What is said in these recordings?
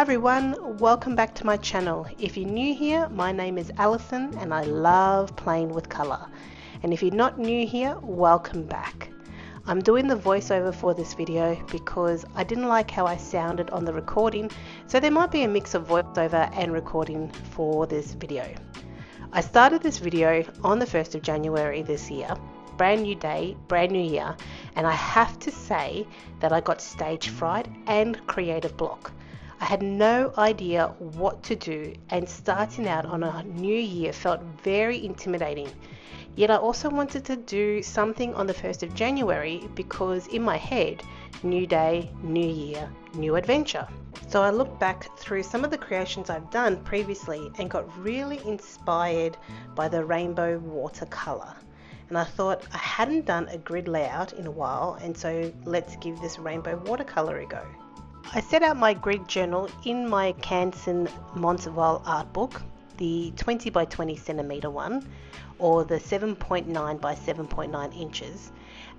Hi everyone, welcome back to my channel. If you're new here, my name is Alison and I love playing with colour. And if you're not new here, welcome back. I'm doing the voiceover for this video because I didn't like how I sounded on the recording, so there might be a mix of voiceover and recording for this video. I started this video on the 1st of January this year, brand new day, brand new year, and I have to say that I got stage fright and creative block. I had no idea what to do, and starting out on a new year felt very intimidating. Yet I also wanted to do something on the 1st of January because in my head, new day, new year, new adventure. So I looked back through some of the creations I've done previously and got really inspired by the rainbow watercolour. And I thought I hadn't done a grid layout in a while, and so let's give this rainbow watercolour a go. I set out my grid journal in my Canson Monteval art book, the 20 by 20 centimetre one, or the 7.9 by 7.9 inches,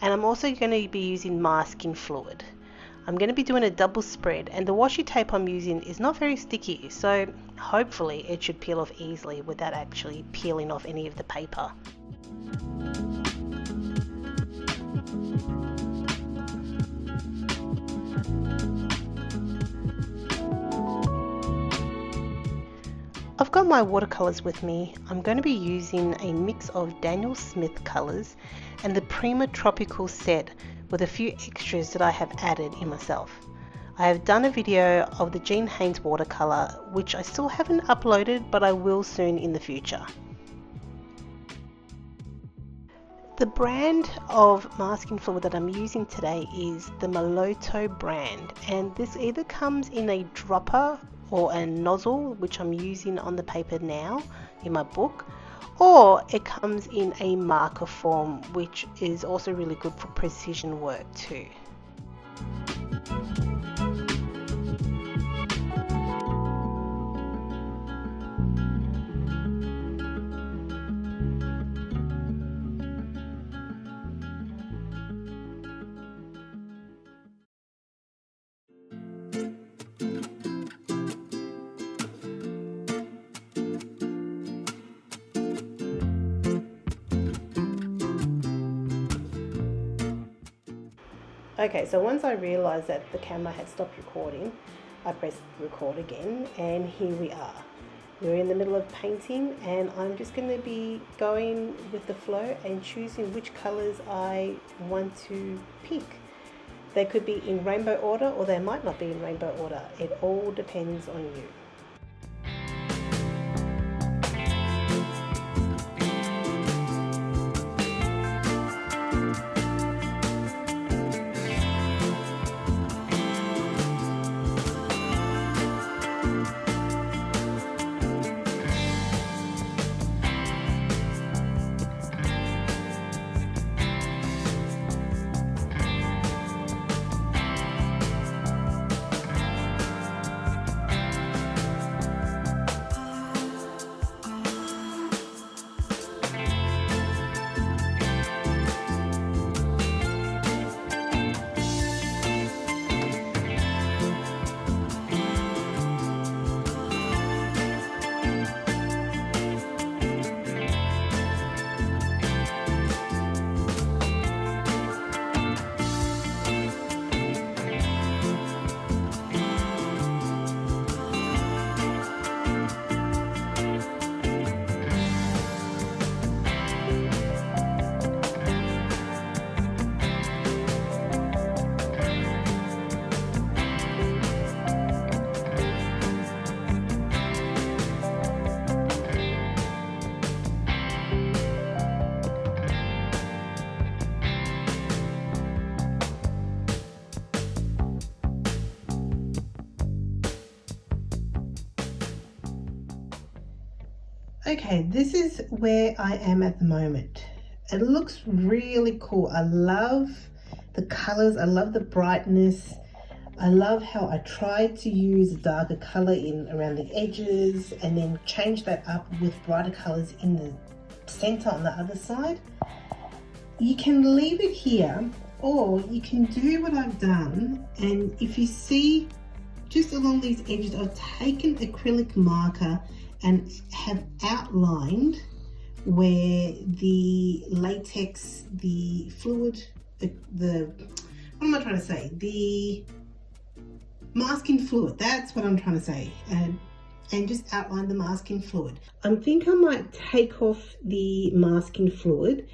and I'm also going to be using masking fluid. I'm going to be doing a double spread, and the washi tape I'm using is not very sticky, so hopefully it should peel off easily without actually peeling off any of the paper. I've got my watercolours with me. I'm going to be using a mix of Daniel Smith colours and the Prima Tropical set with a few extras that I have added in myself. I have done a video of the Jean Haynes watercolour, which I still haven't uploaded, but I will soon in the future. The brand of masking fluid that I'm using today is the Maloto brand, and this either comes in a dropper or a nozzle, which I'm using on the paper now in my book, or it comes in a marker form, which is also really good for precision work too. Okay, so once I realised that the camera had stopped recording, I pressed record again, and here we are. We're in the middle of painting, and I'm just going to be going with the flow and choosing which colours I want to pick. They could be in rainbow order, or they might not be in rainbow order. It all depends on you. Okay, this is where I am at the moment. It looks really cool. I love the colors, I love the brightness. I love how I tried to use a darker color in around the edges and then change that up with brighter colors in the center on the other side. You can leave it here, or you can do what I've done, and if you see just along these edges, I've taken acrylic marker and have outlined where the latex, the fluid, what am I trying to say? The masking fluid, that's what I'm trying to say. And just outline the masking fluid. I think I might take off the masking fluid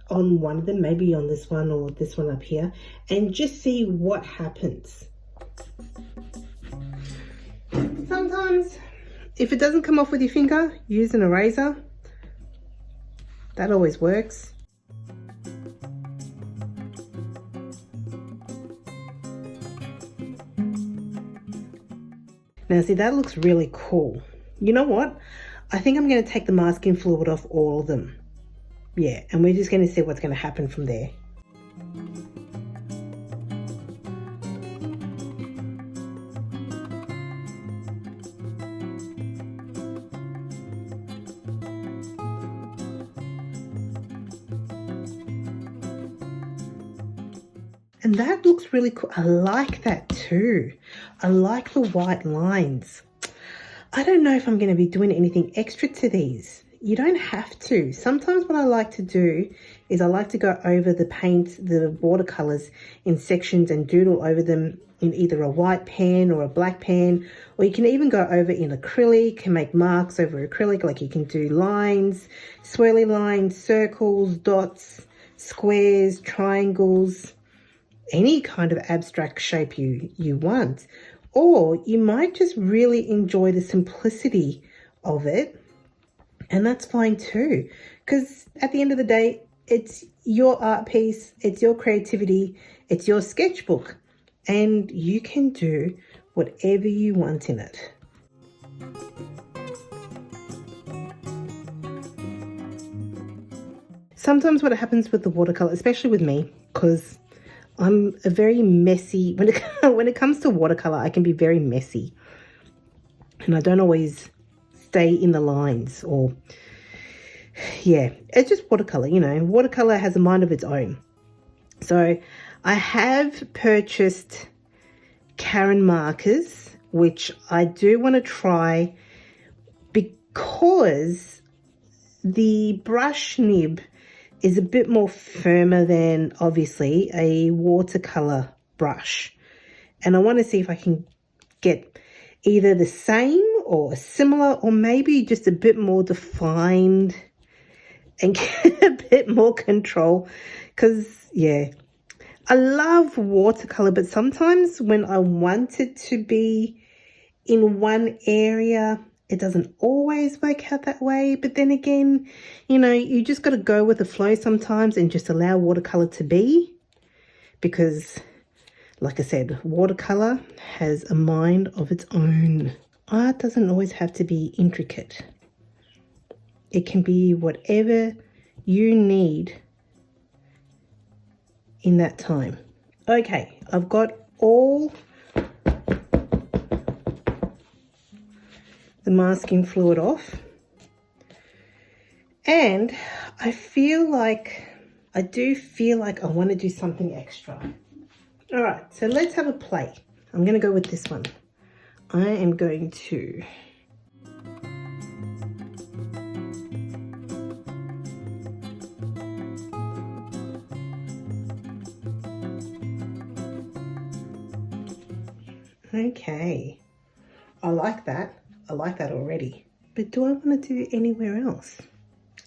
on one of them, maybe on this one or this one up here, and just see what happens. Sometimes if it doesn't come off with your finger, use an eraser. That always works. Now see, that looks really cool. You know what? I think I'm going to take the masking fluid off all of them. Yeah, and we're just going to see what's going to happen from there. And that looks really cool. I like that too. I like the white lines. I don't know if I'm going to be doing anything extra to these. You don't have to. Sometimes what I like to do is I like to go over the paint, the watercolors in sections and doodle over them in either a white pen or a black pen, or you can even go over in acrylic and make marks over acrylic, like you can do lines, swirly lines, circles, dots, squares, triangles, any kind of abstract shape you want. Or you might just really enjoy the simplicity of it, and that's fine too, because at the end of the day, it's your art piece, it's your creativity, it's your sketchbook, and you can do whatever you want in it. Sometimes what happens with the watercolor, especially with me, because I'm a very messy, when it comes to watercolor, I can be very messy. And I don't always stay in the lines, or, yeah, it's just watercolor, you know. Watercolor has a mind of its own. So I have purchased Karen markers, which I do want to try because the brush nib is a bit more firmer than obviously a watercolor brush, and I want to see if I can get either the same or similar, or maybe just a bit more defined and get a bit more control, because yeah, I love watercolor, but sometimes when I want it to be in one area, it doesn't always work out that way. But then again, you know, you just got to go with the flow sometimes and just allow watercolor to be, because like I said, watercolor has a mind of its own. Art doesn't always have to be intricate. It can be whatever you need in that time. Okay, I've got all the masking fluid off, and I do feel like I want to do something extra. All right, so let's have a play. I'm going to go with this one. I am going to okay, I like that. I like that already. But do I want to do anywhere else?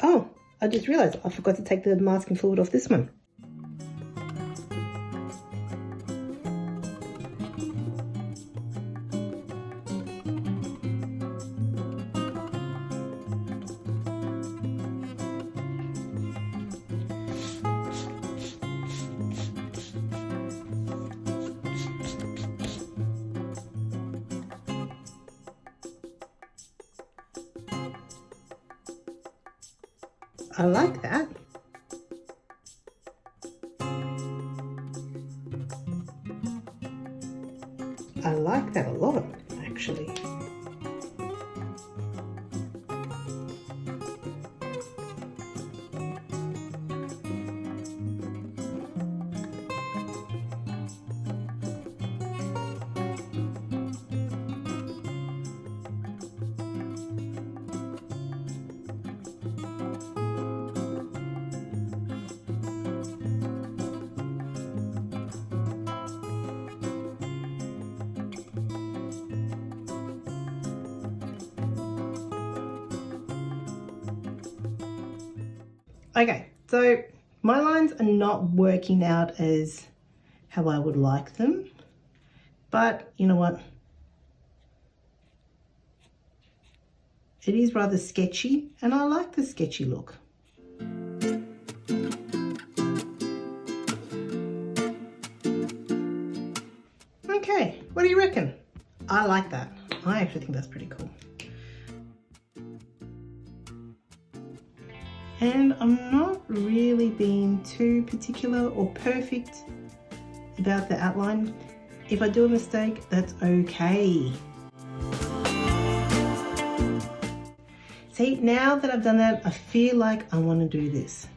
Oh, I just realized I forgot to take the masking fluid off this one. I like that. I like that a lot, actually. Okay, so my lines are not working out as how I would like them, but you know what? It is rather sketchy, and I like the sketchy look. Okay, what do you reckon? I like that. I actually think that's pretty cool. And I'm not really being too particular or perfect about the outline. If I do a mistake, that's okay. See, now that I've done that, I feel like I want to do this.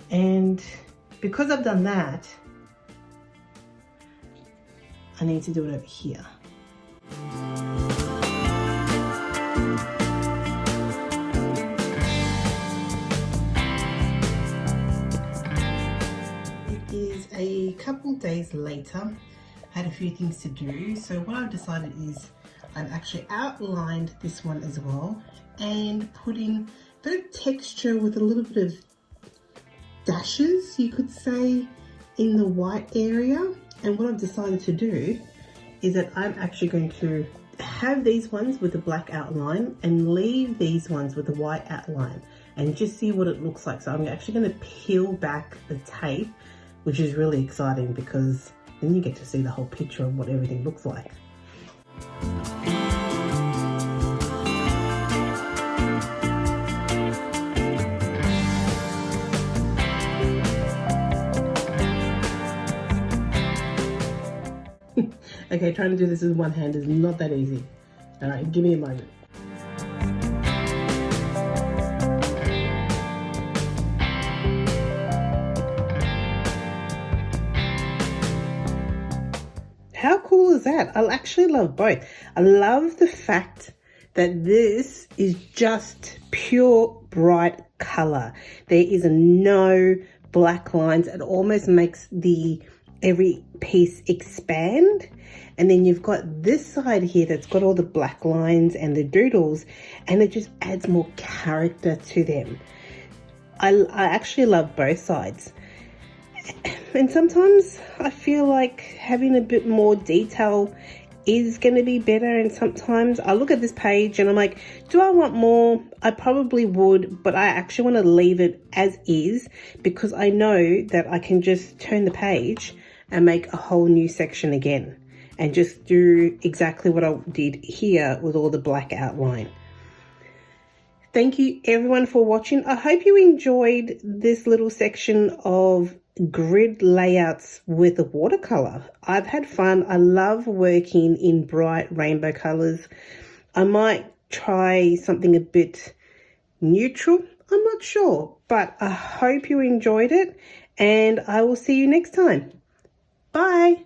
And because I've done that, I need to do it over here. It is a couple days later. I had a few things to do, so what I've decided is I've actually outlined this one as well and put in a bit of texture with a little bit of dashes, you could say, in the white area. And what I've decided to do is that I'm actually going to have these ones with the black outline and leave these ones with the white outline and just see what it looks like. So I'm actually going to peel back the tape, which is really exciting because then you get to see the whole picture of what everything looks like. Okay, trying to do this with one hand is not that easy. All right, give me a moment. How cool is that? I actually love both. I love the fact that this is just pure bright color. There is no black lines. It almost makes every piece expand. And then you've got this side here that's got all the black lines and the doodles, and it just adds more character to them. I actually love both sides. And sometimes I feel like having a bit more detail is going to be better, and sometimes I look at this page and I'm like, do I want more? I probably would, but I actually want to leave it as is because I know that I can just turn the page and make a whole new section again and just do exactly what I did here with all the black outline. Thank you everyone for watching. I hope you enjoyed this little section of grid layouts with a watercolor. I've had fun. I love working in bright rainbow colors. I might try something a bit neutral. I'm not sure, but I hope you enjoyed it, and I will see you next time. Bye.